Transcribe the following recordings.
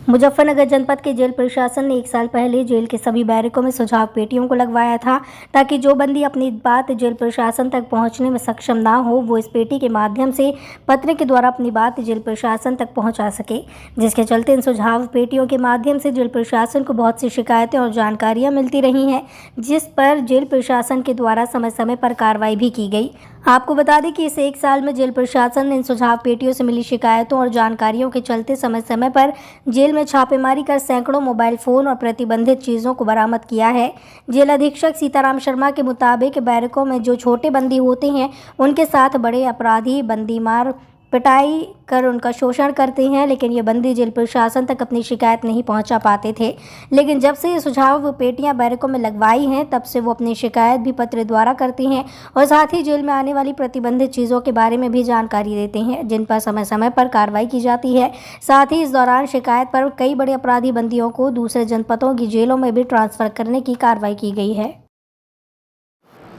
मुजफ्फरनगर जनपद के जेल प्रशासन ने 1 साल पहले जेल के सभी बैरकों में सुझाव पेटियों को लगवाया था ताकि जो बंदी अपनी बात जेल प्रशासन तक पहुंचने में सक्षम ना हो वो इस पेटी के माध्यम से पत्र के द्वारा अपनी बात जेल प्रशासन तक पहुंचा सके। जिसके चलते इन सुझाव पेटियों के माध्यम से जेल प्रशासन को बहुत सी शिकायतें और जानकारियां मिलती रही हैं, जिस पर जेल प्रशासन के द्वारा समय समय पर कार्रवाई भी की गई। आपको बता दें कि इस 1 साल में जेल प्रशासन ने इन सुझाव पेटियों से मिली शिकायतों और जानकारियों के चलते समय समय पर जेल में छापेमारी कर सैकड़ों मोबाइल फोन और प्रतिबंधित चीज़ों को बरामद किया है। जेल अधीक्षक सीताराम शर्मा के मुताबिक बैरकों में जो छोटे बंदी होते हैं उनके साथ बड़े अपराधी बंदी मार पिटाई कर उनका शोषण करते हैं, लेकिन ये बंदी जेल प्रशासन तक अपनी शिकायत नहीं पहुंचा पाते थे। लेकिन जब से ये सुझाव पेटियां बैरकों में लगवाई हैं तब से वो अपनी शिकायत भी पत्र द्वारा करते हैं और साथ ही जेल में आने वाली प्रतिबंधित चीज़ों के बारे में भी जानकारी देते हैं, जिन पर समय समय पर कार्रवाई की जाती है। साथ ही इस दौरान शिकायत पर कई बड़े अपराधी बंदियों को दूसरे जनपदों की जेलों में भी ट्रांसफ़र करने की कार्रवाई की गई है।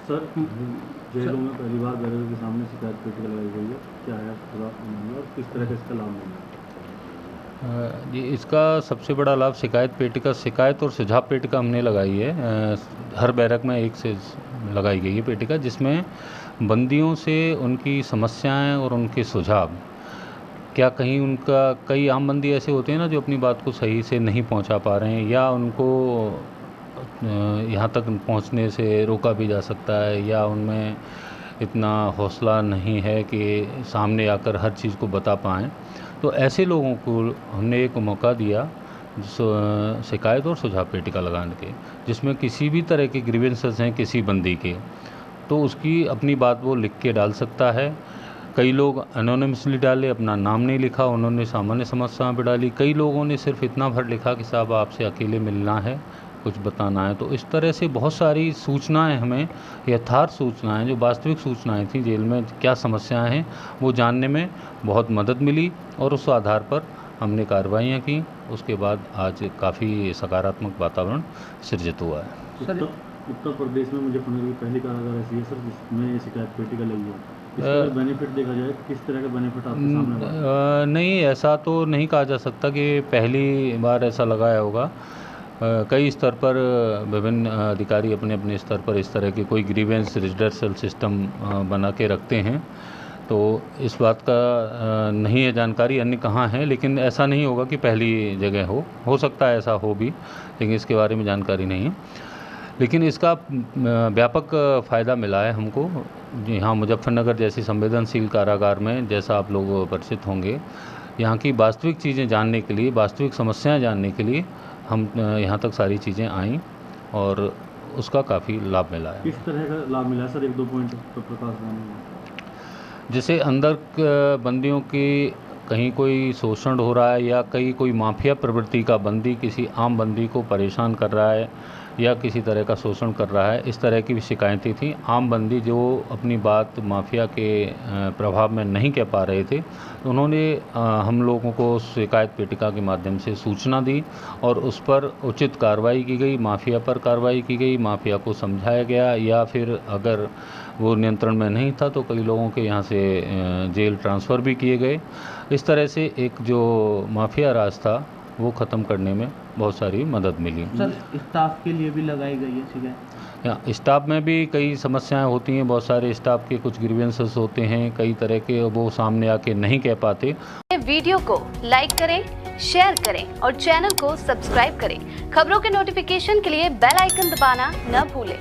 सर, जेलों में पहली बार बैरकों के सामने शिकायत पेटी लगाई गई है, क्या है पूरा मामला और किस तरह का इसका लाभ मिला? जी, इसका सबसे बड़ा लाभ शिकायत पेटी का, शिकायत और सुझाव पेटी का हमने लगाई है। हर बैरक में एक से लगाई गई है पेटी का, जिसमें बंदियों से उनकी समस्याएं और उनके सुझाव, क्या कहीं उनका, कई आम बंदी ऐसे होते हैं ना जो अपनी बात को सही से नहीं पहुंचा पा रहे हैं या उनको यहाँ तक पहुँचने से रोका भी जा सकता है या उनमें इतना हौसला नहीं है कि सामने आकर हर चीज़ को बता पाएँ। तो ऐसे लोगों को हमने एक मौका दिया शिकायत और सुझाव पेटिका लगाने के, जिसमें किसी भी तरह के ग्रीवेंसेस हैं किसी बंदी के, तो उसकी अपनी बात वो लिख के डाल सकता है। कई लोग एनोनिमसली डाले, अपना नाम नहीं लिखा, उन्होंने सामान्य समस्याएं पे डाली। कई लोगों ने सिर्फ इतना भर लिखा कि साहब आपसे अकेले मिलना है, कुछ बताना है। तो इस तरह से बहुत सारी सूचनाएं, हमें यथार्थ सूचनाएं, जो वास्तविक सूचनाएं थी जेल में क्या समस्याएं हैं, वो जानने में बहुत मदद मिली और उस आधार पर हमने कार्रवाइयाँ की। उसके बाद आज काफ़ी सकारात्मक वातावरण सृजित हुआ है। सर, उत्तर प्रदेश में मुजफ्फरनगर की पहली कारागार ऐसी है सर जिसमें ये शिकायत पेटी का लगी है। इसका बेनिफिट देखा जाए, किस तरह का बेनिफिट आपके सामने? नहीं, ऐसा तो नहीं कहा जा सकता कि पहली बार ऐसा लगाया होगा। कई स्तर पर विभिन्न अधिकारी अपने अपने स्तर पर इस तरह के कोई ग्रीवेंस रिडर्सल सिस्टम बना के रखते हैं, तो इस बात का नहीं है जानकारी अन्य कहाँ है, लेकिन ऐसा नहीं होगा कि पहली जगह हो सकता है ऐसा हो भी, लेकिन इसके बारे में जानकारी नहीं है। लेकिन इसका व्यापक फ़ायदा मिला है हमको। यहाँ मुजफ्फरनगर जैसी संवेदनशील कारागार में, जैसा आप लोग परिचित होंगे, यहाँ की वास्तविक चीज़ें जानने के लिए, वास्तविक समस्याएं जानने के लिए हम यहाँ तक सारी चीज़ें आईं और उसका काफ़ी लाभ मिला है। किस तरह का लाभ मिला है सर, 1-2 पॉइंट पर प्रकाश डालेंगे? जैसे अंदर बंदियों की कहीं कोई शोषण हो रहा है या कहीं कोई माफिया प्रवृत्ति का बंदी किसी आम बंदी को परेशान कर रहा है या किसी तरह का शोषण कर रहा है, इस तरह की भी शिकायतें थी। आम बंदी जो अपनी बात माफिया के प्रभाव में नहीं कह पा रहे थे, उन्होंने हम लोगों को शिकायत पेटिका के माध्यम से सूचना दी और उस पर उचित कार्रवाई की गई, माफिया पर कार्रवाई की गई, माफिया को समझाया गया, या फिर अगर वो नियंत्रण में नहीं था तो कई लोगों के यहाँ से जेल ट्रांसफ़र भी किए गए। इस तरह से एक जो माफिया राज था वो ख़त्म करने में बहुत सारी मदद मिली। सर, स्टाफ के लिए भी लगाई गई है शिकायत? या स्टाफ में भी कई समस्याएं होती हैं, बहुत सारे स्टाफ के कुछ ग्रीवेंसेस होते हैं, कई तरह के, वो सामने आके नहीं कह पाते। वीडियो को लाइक करें, शेयर करें और चैनल को सब्सक्राइब करें। खबरों के नोटिफिकेशन के लिए बेल आइकन दबाना न भूलें।